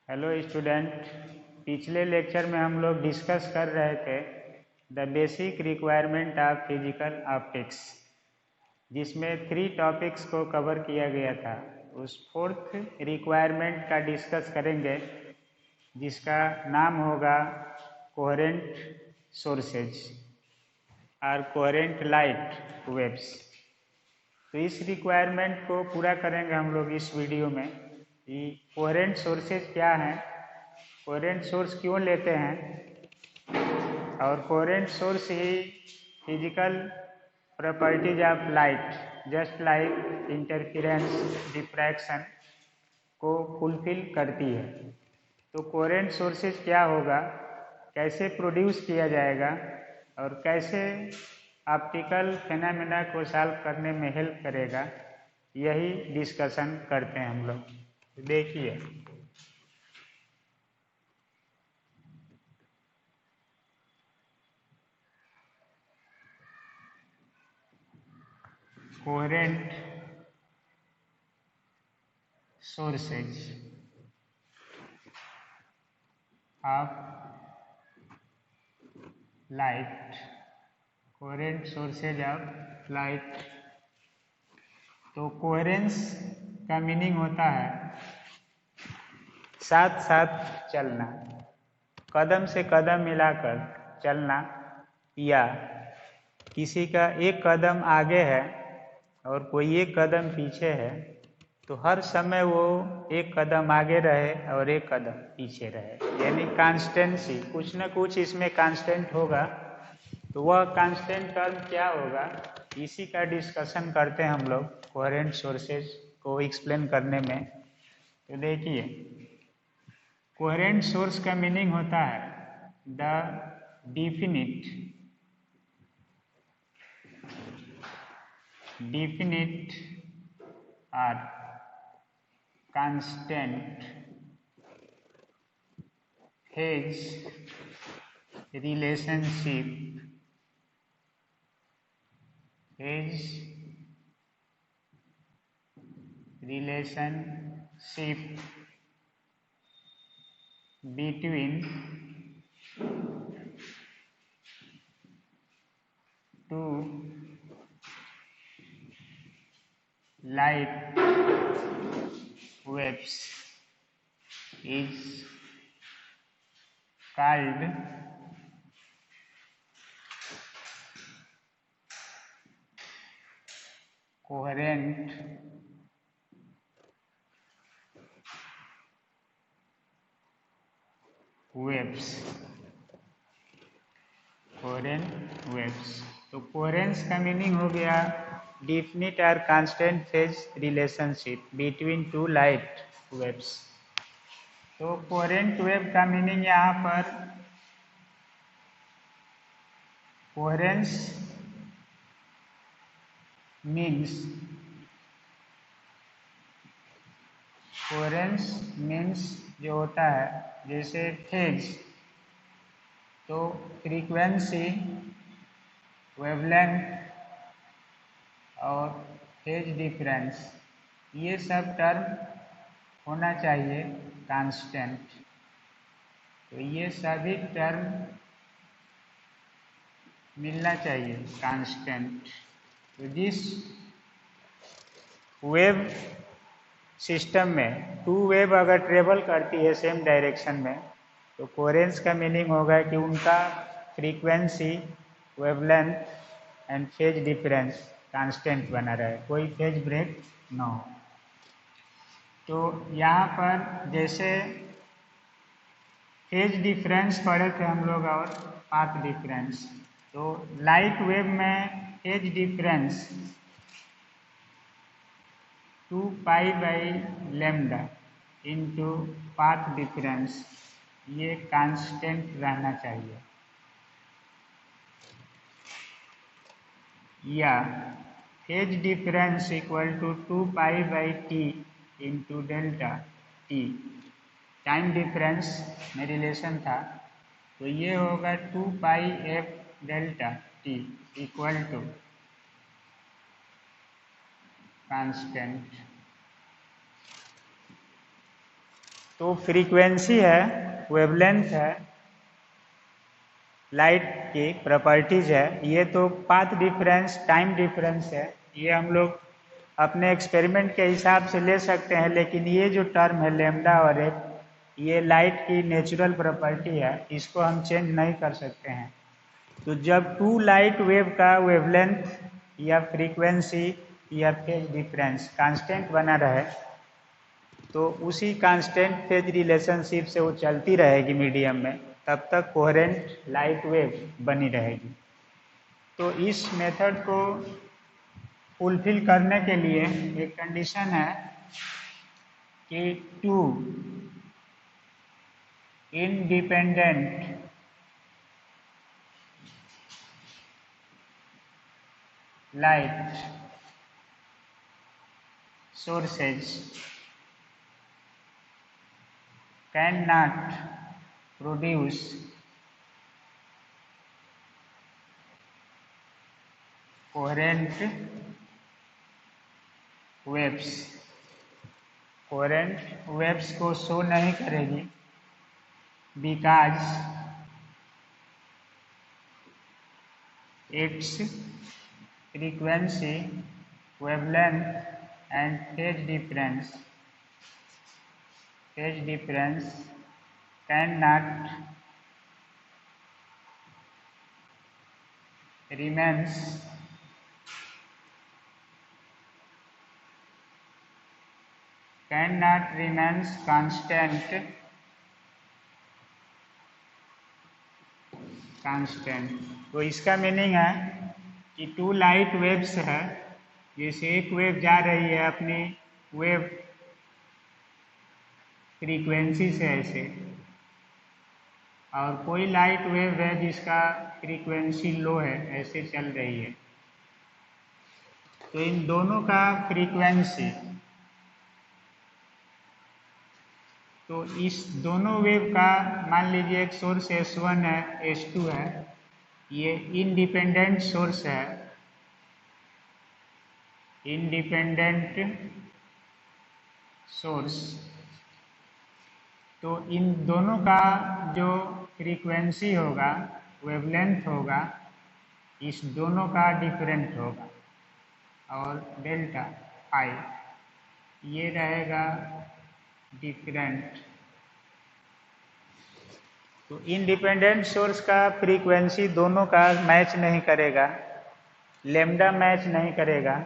Hello student. पिछले lecture में हम लोग डिस्कस कर रहे थे the basic requirement of physical optics, जिसमें 3 टॉपिक्स को कवर किया गया था। उस 4th रिक्वायरमेंट का डिस्कस करेंगे, जिसका नाम होगा कोहेरेंट सोर्सेज और कोहेरेंट लाइट वेव्स। तो इस रिक्वायरमेंट को पूरा करेंगे हम लोग इस वीडियो में कि कोहेरेंट सोर्सेज क्या हैं, कोहेरेंट सोर्स क्यों लेते हैं, और coherent source he physical properties of light just like interference diffraction को फुलफिल करती है। तो कोहेरेंट सोर्सेज क्या होगा, कैसे प्रोड्यूस किया जाएगा और कैसे ऑप्टिकल फेनामेना को सॉल्व करने में हेल्प करेगा, यही डिस्कशन करते हैं हम लोग। देखिए, coherent sources of light, coherent sources of light. तो कोहेरेंस का मीनिंग होता है साथ साथ चलना, कदम से कदम मिलाकर चलना, या किसी का एक कदम आगे है और कोई एक कदम पीछे है, तो हर समय वो एक कदम आगे रहे और एक कदम पीछे रहे, यानी कांस्टेंसी, कुछ न कुछ इसमें कांस्टेंट होगा। तो वह कांस्टेंट टर्म क्या होगा, इसी का डिस्कशन करते हैं हम लोग कोहेरेंट सोर्सेज को एक्सप्लेन करने में। तो देखिए, कोहेरेंट सोर्स का मीनिंग होता है द डिफिनिट और constant phase relationship between two light waves is called coherent waves। Coherent waves. तो कोहेरेंस का मीनिंग हो गया डिफिनिट और constant phase relationship between two light waves. तो कोहेरेंट वेव का मीनिंग यहाँ पर कोहेरेंस मीन्स जो होता है, जैसे फेज, तो फ्रीक्वेंसी, वेवलेंथ और फेज डिफरेंस, ये सब टर्म होना चाहिए कांस्टेंट। तो ये सभी टर्म मिलना चाहिए कांस्टेंट। तो जिस वेव सिस्टम में 2 वेव अगर ट्रेवल करती है सेम डायरेक्शन में, तो कोहेरेंस का मीनिंग होगा कि उनका frequency, wavelength and phase difference constant बना रहे, कोई फेज ब्रेक ना हो। तो यहाँ पर जैसे फेज डिफरेंस पढ़े थे हम लोग और पाथ डिफरेंस, तो लाइट वेव में phase difference 2π/λ into path difference, ये कांस्टेंट रहना चाहिए, या phase difference equal to 2π/t into delta T. Time difference में रिलेशन था, तो ये होगा 2πf delta T equal to constant. तो फ्रीक्वेंसी है, वेवलेंथ है, लाइट की प्रॉपर्टीज है, ये तो पाथ डिफरेंस, टाइम डिफरेंस है, ये हम लोग अपने एक्सपेरिमेंट के हिसाब से ले सकते हैं। लेकिन ये जो टर्म है लैम्डा और एफ, ये लाइट की नेचुरल प्रॉपर्टी है, इसको हम चेंज नहीं कर सकते हैं। तो जब टू लाइट वेव का वेवलेंथ या फ्रीक्वेंसी या फेज डिफरेंस कांस्टेंट बना रहे, तो उसी कांस्टेंट फेज रिलेशनशिप से वो चलती रहेगी मीडियम में, तब तक कोहेरेंट लाइट वेव बनी रहेगी। तो इस मेथड को फुलफिल करने के लिए एक कंडीशन है कि two independent light sources cannot produce coherent waves। coherent waves को शो नहीं करेगी because its frequency, wavelength and phase difference cannot remains constant। तो इसका मीनिंग है कि टू लाइट वेव्स है, जैसे एक वेव जा रही है अपनी वेव फ्रीक्वेंसी से ऐसे, और कोई लाइट वेव है जिसका फ्रीक्वेंसी लो है, ऐसे चल रही है। तो इन दोनों का फ्रीक्वेंसी, तो इस दोनों वेव का मान लीजिए एक सोर्स S1 है, S2 है, ये इंडिपेंडेंट सोर्स है, इंडिपेंडेंट सोर्स। तो इन दोनों का जो फ्रीक्वेंसी होगा, वेवलेंथ होगा, इस दोनों का डिफरेंट होगा, और डेल्टा आई ये रहेगा डिफरेंट। तो इंडिपेंडेंट सोर्स का फ्रीक्वेंसी दोनों का मैच नहीं करेगा, लैम्डा मैच नहीं करेगा।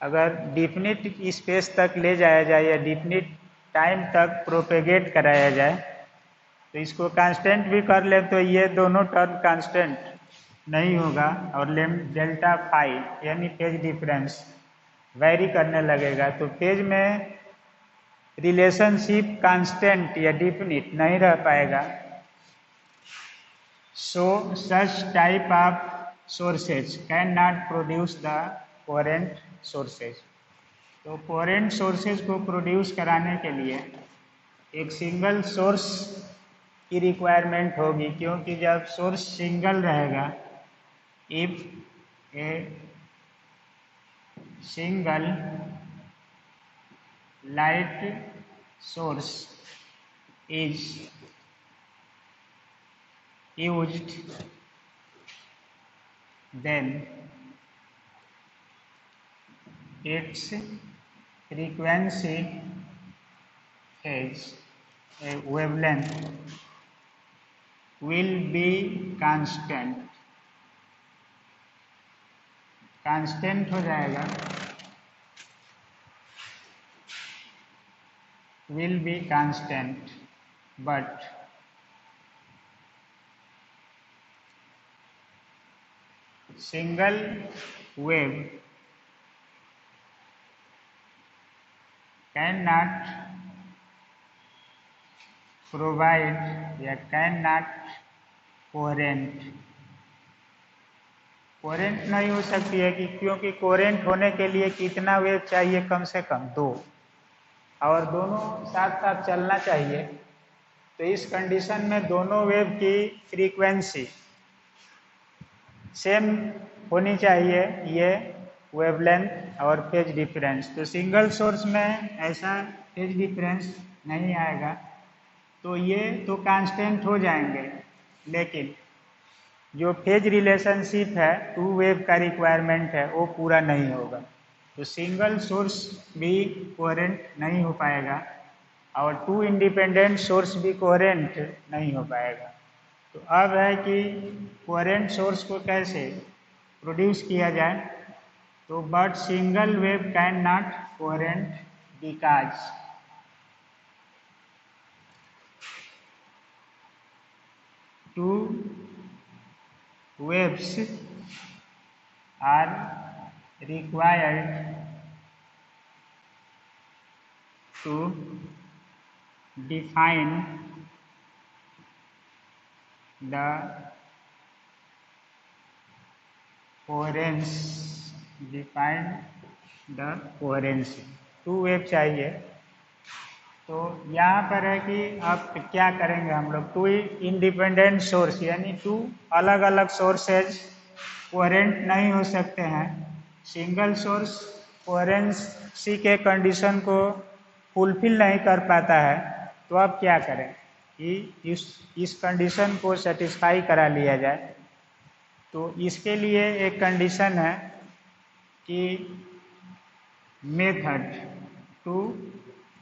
अगर डिफिनिट स्पेस तक ले जाया जाए या डिफिनिट टाइम तक प्रोपेगेट कराया जाए, तो इसको कांस्टेंट भी कर ले तो ये दोनों टर्म कांस्टेंट नहीं होगा, और डेल्टा फाई यानी फेज डिफरेंस वैरी करने लगेगा। तो फेज में रिलेशनशिप कांस्टेंट या डिफिनिट नहीं रह पाएगा। So such type of sources can not produce the coherent sources. तो कोहेरेंट सोर्सेज को प्रोड्यूस कराने के लिए एक सिंगल सोर्स की रिक्वायरमेंट होगी, क्योंकि जब सोर्स सिंगल रहेगा, if a single light source is used, then its frequency, phase, wavelength will be constant हो जाएगा, will be constant, but single wave cannot provide या cannot coherent नहीं हो सकती है, कि क्योंकि कोहेरेंट होने के लिए कितना वेव चाहिए, कम से कम दो, और दोनों साथ साथ चलना चाहिए। तो इस कंडीशन में दोनों वेव की फ्रीक्वेंसी सेम होनी चाहिए, ये वेवलेंथ और फेज डिफरेंस। तो सिंगल सोर्स में ऐसा फेज डिफरेंस नहीं आएगा, तो ये तो कांस्टेंट हो जाएंगे, लेकिन जो फेज रिलेशनशिप है टू वेव का रिक्वायरमेंट है वो पूरा नहीं होगा। तो सिंगल सोर्स भी कोहेरेंट नहीं हो पाएगा और टू इंडिपेंडेंट सोर्स भी कोहेरेंट नहीं हो पाएगा। तो अब है कि कोहेरेंट सोर्स को कैसे प्रोड्यूस किया जाए। तो but single wave can not coherent because two waves are required to define the coherence, two wave चाहिए। तो यहाँ पर है कि अब क्या करेंगे हम लोग, टू इंडिपेंडेंट सोर्स यानी टू अलग अलग सोर्सेज कोहेरेंट नहीं हो सकते हैं। सिंगल सोर्स कोहेरेंसी के कंडीशन को फुलफिल नहीं कर पाता है। तो अब क्या करें कि इस कंडीशन को सेटिस्फाई करा लिया जाए। तो इसके लिए एक कंडीशन है कि method to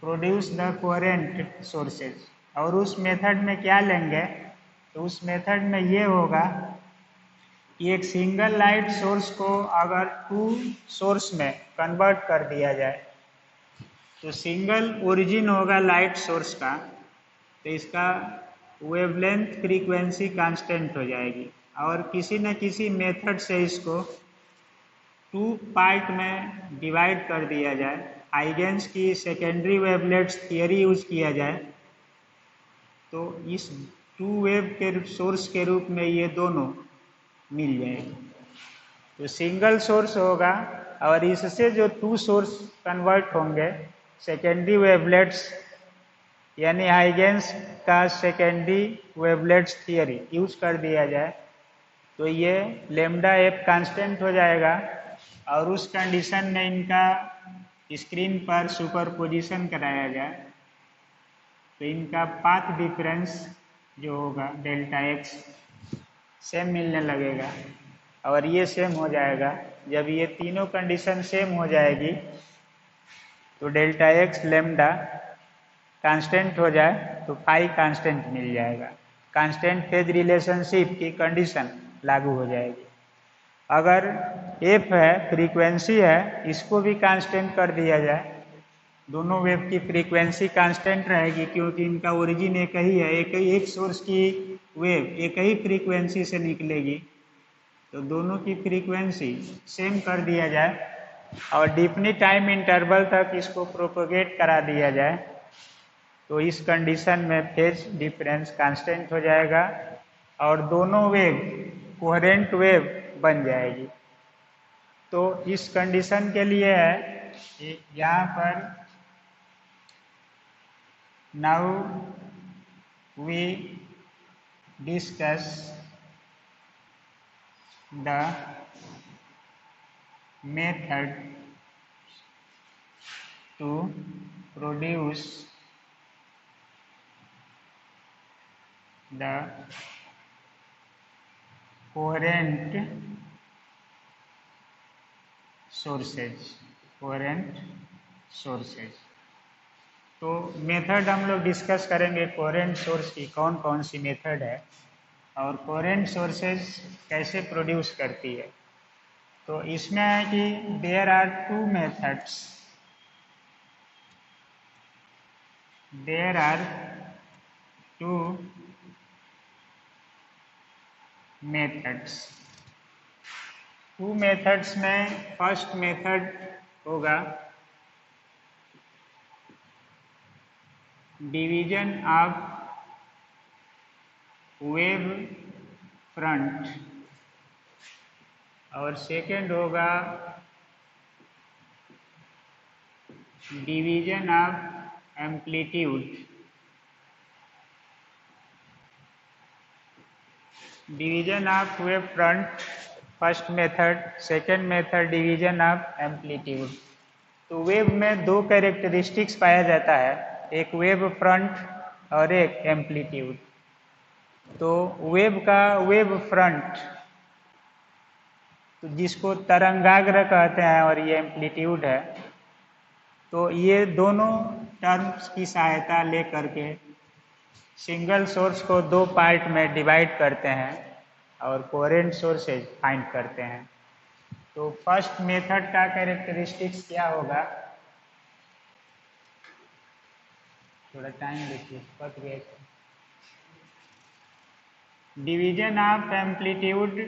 produce the coherent sources, और उस मेथड में क्या लेंगे, तो उस मेथड में ये होगा कि एक सिंगल लाइट सोर्स को अगर टू सोर्स में कन्वर्ट कर दिया जाए तो सिंगल ओरिजिन होगा लाइट सोर्स का, तो इसका वेवलेंथ फ्रीक्वेंसी कांस्टेंट हो जाएगी और किसी न किसी मेथड से इसको टू पार्ट में डिवाइड कर दिया जाए, हाइगेंस की सेकेंडरी वेवलेट्स थियरी यूज किया जाए, तो इस टू वेव के सोर्स के रूप में ये दोनों मिल जाएगी। तो सिंगल सोर्स होगा और इससे जो टू सोर्स कन्वर्ट होंगे सेकेंडरी वेवलेट्स यानी हाइगेंस का सेकेंडरी वेवलेट्स थियरी यूज कर दिया जाए, तो ये लेमडा एफ कांस्टेंट हो जाएगा और उस कंडीशन में इनका स्क्रीन पर सुपरपोजिशन कराया जाए तो इनका पाथ डिफरेंस जो होगा डेल्टा एक्स सेम मिलने लगेगा और ये सेम हो जाएगा। जब ये तीनों कंडीशन सेम हो जाएगी तो डेल्टा एक्स लेमडा कांस्टेंट हो जाए तो फाई कांस्टेंट मिल जाएगा। कांस्टेंट फेज रिलेशनशिप की कंडीशन लागू हो जाएगी। अगर एफ है फ्रीक्वेंसी है, इसको भी कांस्टेंट कर दिया जाए, दोनों वेव की फ्रीक्वेंसी कांस्टेंट रहेगी क्योंकि इनका ओरिजिन एक ही है, एक सोर्स की वेव एक ही फ्रीक्वेंसी से निकलेगी, तो दोनों की फ्रीक्वेंसी सेम कर दिया जाए और डिफिनिट टाइम इंटरवल तक इसको प्रोपोगेट करा दिया जाए, तो इस कंडीशन में फेज डिफरेंस कांस्टेंट हो जाएगा और दोनों वेव कोहेरेंट वेव बन जाएगी। तो इस कंडीशन के लिए है यहाँ पर now we discuss the method to produce the coherent sources. तो मेथड हम लोग डिस्कस करेंगे कोहेरेंट सोर्स की कौन कौन सी मेथड है और कोहेरेंट सोर्सेज कैसे प्रोड्यूस करती है। तो इसमें है कि there are two methods, there are two methods. Two methods में फर्स्ट मेथड होगा डिवीजन ऑफ वेव फ्रंट और सेकेंड होगा division of amplitude. Division of wave front first method, second method division of amplitude. तो wave में दो characteristics पाया जाता है, एक वेव फ्रंट और एक एम्पलीट्यूड। तो वेव का वेव फ्रंट, तो जिसको तरंगाग्र कहते हैं, और ये एम्पलीट्यूड है, तो ये दोनों टर्म्स की सहायता लेकर के सिंगल सोर्स को दो पार्ट में डिवाइड करते हैं और कोहेरेंट सोर्सेज फाइंड करते हैं। तो फर्स्ट मेथड का कैरेक्टरिस्टिक्स क्या होगा, थोड़ा टाइम देखिए, पक गए। Division of amplitude,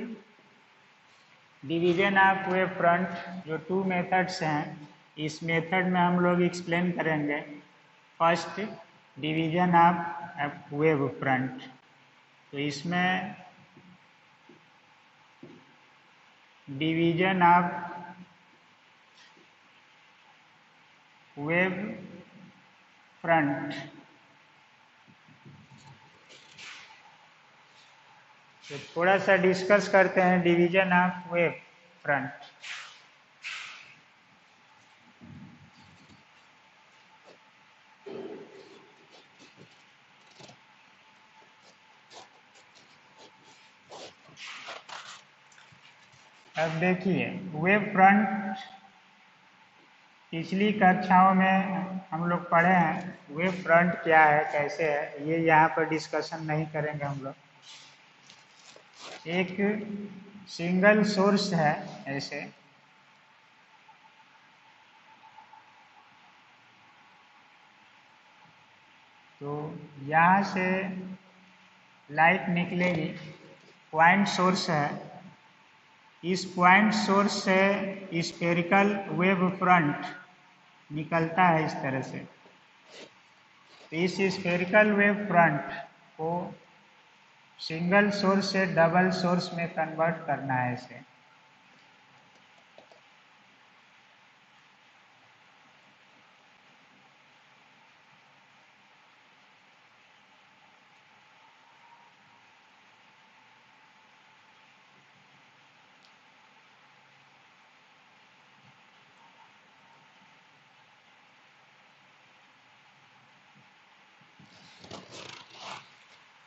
division of wave front, जो टू मेथड्स हैं, इस मेथड में हम लोग एक्सप्लेन करेंगे। First division of wave front, तो इसमें डिवीजन ऑफ वेव फ्रंट, तो थोड़ा सा डिस्कस करते हैं डिवीजन ऑफ वेव फ्रंट। अब देखिए, वेव फ्रंट पिछली कक्षाओं में हम लोग पढ़े हैं। वेव फ्रंट क्या है, कैसे है, ये यहाँ पर डिस्कशन नहीं करेंगे हम लोग। एक सिंगल सोर्स है ऐसे, तो यहाँ से लाइट निकलेगी, पॉइंट सोर्स है। इस पॉइंट सोर्स से स्फेरिकल वेव फ्रंट निकलता है इस तरह से। तो इस स्फेरिकल वेव फ्रंट को सिंगल सोर्स से डबल सोर्स में कन्वर्ट करना है इसे।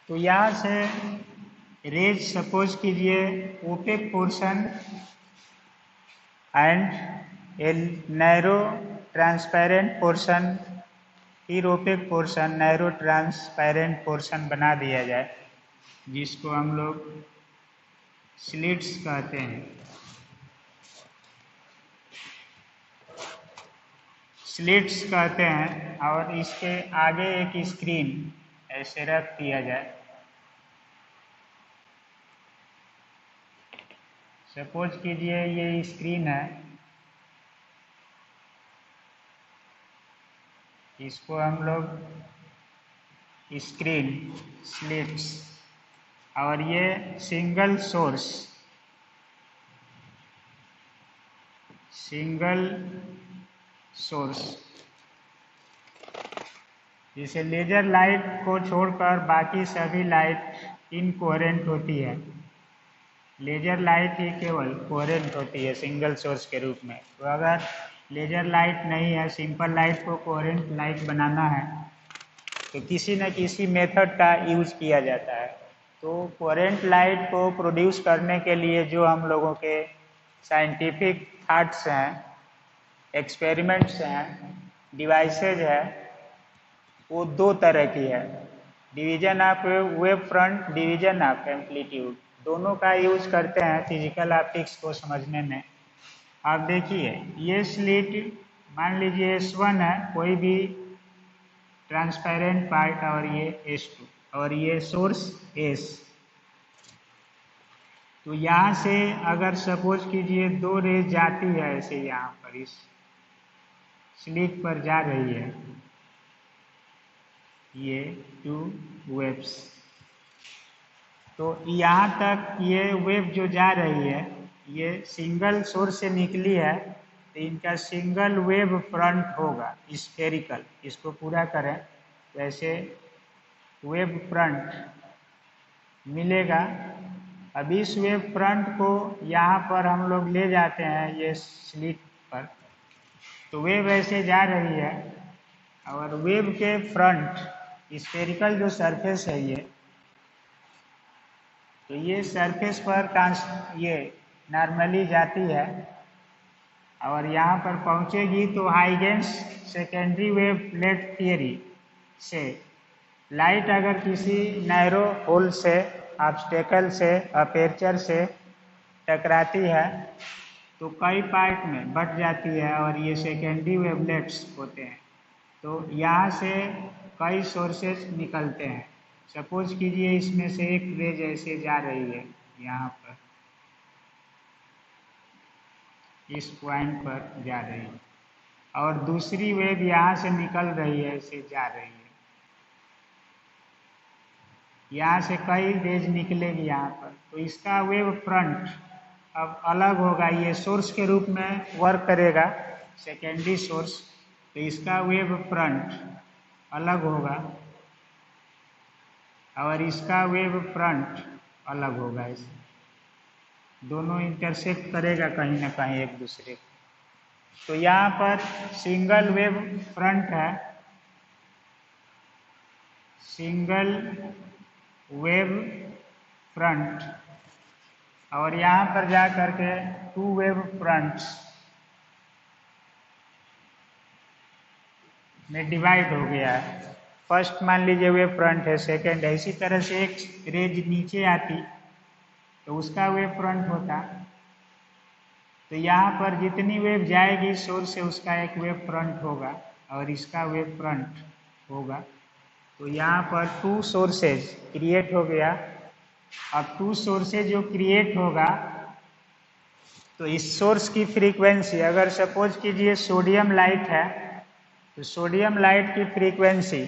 तो यहाँ से रेज सपोज कीजिए opaque portion and a narrow transparent portion, फिर opaque portion, narrow transparent portion बना दिया जाए, जिसको हम लोग स्लिट्स कहते हैं। स्लिट्स कहते हैं, और इसके आगे एक स्क्रीन ऐसे रख दिया जाए। सपोज कीजिए ये स्क्रीन है, इसको हम लोग स्क्रीन स्लिट्स, और ये सिंगल सोर्स, सिंगल सोर्स, जिसे लेजर लाइट को छोड़कर बाकी सभी लाइट इनकोहेरेंट होती है। लेजर लाइट ही केवल कोहेरेंट होती है सिंगल सोर्स के रूप में। तो अगर लेजर लाइट नहीं है, सिंपल लाइट को कोहेरेंट लाइट बनाना है, तो किसी न किसी मेथड का यूज किया जाता है। तो कोहेरेंट लाइट को प्रोड्यूस करने के लिए जो हम लोगों के साइंटिफिक थॉट्स हैं, एक्सपेरिमेंट्स हैं, डिवाइसेज है, वो दो तरह की है। Division of wave front, division of amplitude, दोनों का यूज करते हैं फिजिकल ऑप्टिक्स को समझने में। आप देखिए, ये स्लिट मान लीजिए S1 है, कोई भी ट्रांसपेरेंट पार्ट, और ये S2, और ये सोर्स S। तो यहाँ से अगर सपोज कीजिए दो रेज जाती है ऐसे, यहाँ पर इस स्लिट पर जा रही है, ये टू वेव्स, तो यहाँ तक ये वेव जो जा रही है, ये सिंगल सोर्स से निकली है, तो इनका सिंगल वेव फ्रंट होगा स्फेरिकल। इसको पूरा करें तो ऐसे वेव फ्रंट मिलेगा। अब इस वेव फ्रंट को यहाँ पर हम लोग ले जाते हैं ये स्लिट पर, तो वेव ऐसे जा रही है, और वेव के फ्रंट स्फेरिकल जो सरफेस है ये, तो ये सरफेस पर ये नॉर्मली जाती है और यहाँ पर पहुँचेगी तो Huygens secondary wave plate theory से लाइट अगर किसी नैरो होल से, ऑब्स्टेकल से, अपेर्चर से टकराती है तो कई पार्ट में बट जाती है और ये सेकेंडरी वेवलेट्स होते हैं। तो यहाँ से कई सोर्सेज निकलते हैं। सपोज कीजिए इसमें से एक रेज ऐसे जा रही है यहाँ पर, इस पॉइंट पर जा रही है और दूसरी वेव यहाँ से निकल रही है, ऐसे जा रही है। यहाँ से कई रेज निकलेगी यहाँ पर, तो इसका वेव फ्रंट अब अलग होगा, ये सोर्स के रूप में वर्क करेगा, सेकेंडरी सोर्स, तो इसका वेव फ्रंट अलग होगा और इसका वेव फ्रंट अलग होगा। इसे दोनों इंटरसेक्ट करेगा कहीं ना कहीं एक दूसरे को। तो यहाँ पर सिंगल वेव फ्रंट है, सिंगल वेव फ्रंट, और यहाँ पर जा करके टू वेव फ्रंट्स में डिवाइड हो गया है। फर्स्ट मान लीजिए वेव फ्रंट है, सेकेंड है, इसी तरह से एक रेज नीचे आती तो उसका वेव फ्रंट होता। तो यहाँ पर जितनी वेव जाएगी सोर्स से उसका एक वेव फ्रंट होगा और इसका वेव फ्रंट होगा। तो यहाँ पर टू सोर्सेज क्रिएट हो गया। अब टू सोर्सेज जो क्रिएट होगा तो इस सोर्स की फ्रीक्वेंसी, अगर सपोज कीजिए सोडियम लाइट है तो सोडियम लाइट की फ्रीक्वेंसी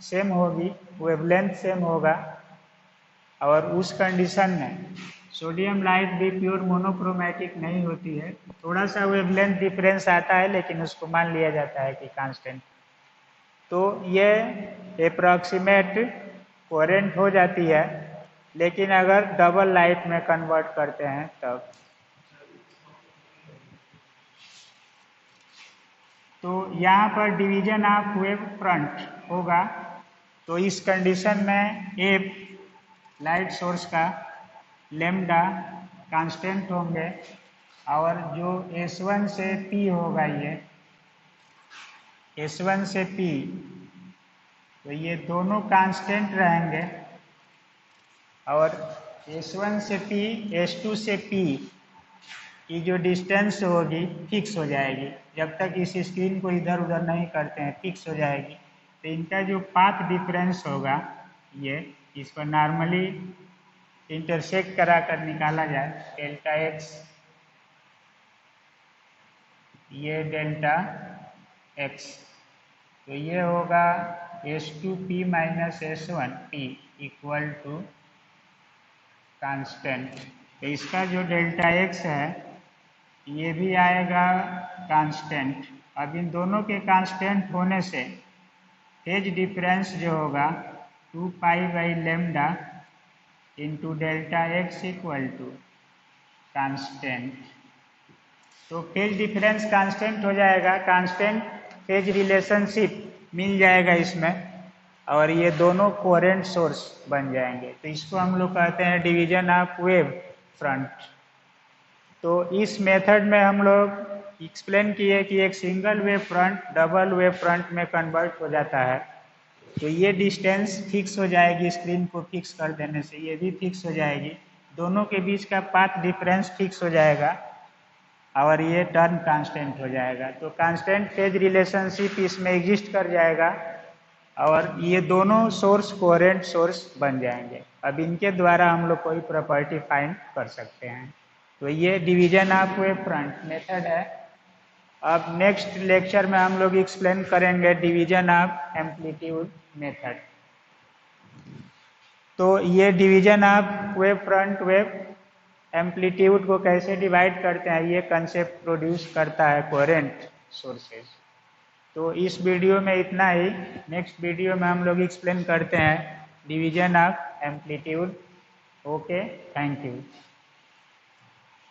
सेम होगी, वेवलेंथ सेम होगा, और उस कंडीशन में सोडियम लाइट भी प्योर मोनोक्रोमैटिक नहीं होती है, थोड़ा सा वेवलेंथ डिफरेंस आता है लेकिन उसको मान लिया जाता है कि कांस्टेंट। तो ये अप्रॉक्सीमेट कोहेरेंट हो जाती है, लेकिन अगर डबल लाइट में कन्वर्ट करते हैं तब तो यहाँ पर डिवीजन ऑफ वेव फ्रंट होगा। तो इस कंडीशन में ए लाइट सोर्स का लेम्डा कांस्टेंट होंगे और जो S1 से P होगा, ये S1 से P, तो ये दोनों कांस्टेंट रहेंगे और S1 से P, S2 से P की जो डिस्टेंस होगी फिक्स हो जाएगी। जब तक इस स्क्रीन को इधर उधर नहीं करते हैं फिक्स हो जाएगी। तो इनका जो पाथ डिफरेंस होगा ये, इस पर नॉर्मली इंटरसेक्ट करा कर निकाला जाए, डेल्टा एक्स, ये डेल्टा एक्स, तो ये होगा S2P minus S1P equal to constant. तो इसका जो डेल्टा एक्स है ये भी आएगा कांस्टेंट। अब इन दोनों के कांस्टेंट होने से फेज डिफरेंस जो होगा 2 pi by lambda into delta x equal to constant. तो फेज डिफरेंस कांस्टेंट हो जाएगा, कांस्टेंट फेज रिलेशनशिप मिल जाएगा इसमें, और ये दोनों कोहेरेंट सोर्स बन जाएंगे। तो इसको हम लोग कहते हैं डिवीजन ऑफ वेव फ्रंट। तो इस मेथड में हम लोग एक्सप्लेन किए कि एक single wave front double wave front में कन्वर्ट हो जाता है। तो ये डिस्टेंस फिक्स हो जाएगी, स्क्रीन को फिक्स कर देने से ये भी फिक्स हो जाएगी, दोनों के बीच का पाथ डिफरेंस फिक्स हो जाएगा और ये टर्म कांस्टेंट हो जाएगा। तो कांस्टेंट फेज रिलेशनशिप इसमें एग्जिस्ट कर जाएगा और ये दोनों सोर्स कोहेरेंट सोर्स बन जाएंगे। अब इनके द्वारा हम लोग कोई प्रॉपर्टी फाइंड कर सकते हैं। तो ये division of wave front method है। अब नेक्स्ट लेक्चर में हम लोग एक्सप्लेन करेंगे डिवीजन ऑफ एम्पलीट्यूड मेथड। तो ये division of wave front wave amplitude को कैसे डिवाइड करते हैं ये कंसेप्ट प्रोड्यूस करता है कोहेरेंट सोर्सेज। तो इस वीडियो में इतना ही। नेक्स्ट वीडियो में हम लोग एक्सप्लेन करते हैं division of amplitude. Okay, thank you.